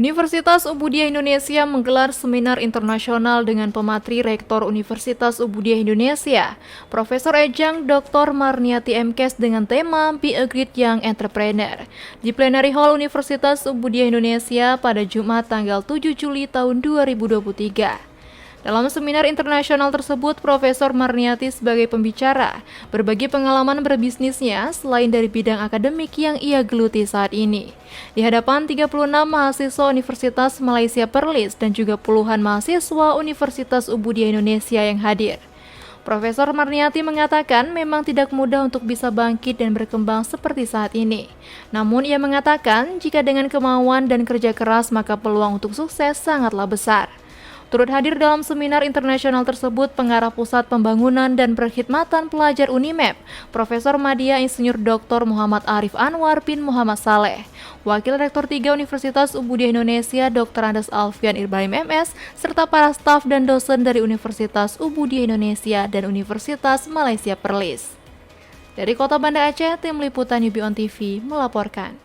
Universitas Ubudiyah Indonesia menggelar seminar internasional dengan pemateri Rektor Universitas Ubudiyah Indonesia, Profesor Ejang Dr. Marniati MKes dengan tema Be a Great Young Entrepreneur di Plenary Hall Universitas Ubudiyah Indonesia pada Jumat tanggal 7 Juli tahun 2023. Dalam seminar internasional tersebut, Profesor Marniati sebagai pembicara berbagi pengalaman berbisnisnya selain dari bidang akademik yang ia geluti saat ini. Di hadapan 36 mahasiswa Universitas Malaysia Perlis dan juga puluhan mahasiswa Universitas Ubudiyah Indonesia yang hadir. Profesor Marniati mengatakan memang tidak mudah untuk bisa bangkit dan berkembang seperti saat ini. Namun ia mengatakan jika dengan kemauan dan kerja keras maka peluang untuk sukses sangatlah besar. Turut hadir dalam seminar internasional tersebut Pengarah Pusat Pembangunan dan Perkhidmatan Pelajar UNIMEP, Profesor Madya Insinyur Dr. Muhammad Arif Anwar bin Muhammad Saleh, Wakil Rektor 3 Universitas Ubudiyah Indonesia Dr. Andes Alfian Ibrahim MS, serta para staf dan dosen dari Universitas Ubudiyah Indonesia dan Universitas Malaysia Perlis. Dari Kota Banda Aceh, Tim Liputan UB On TV melaporkan.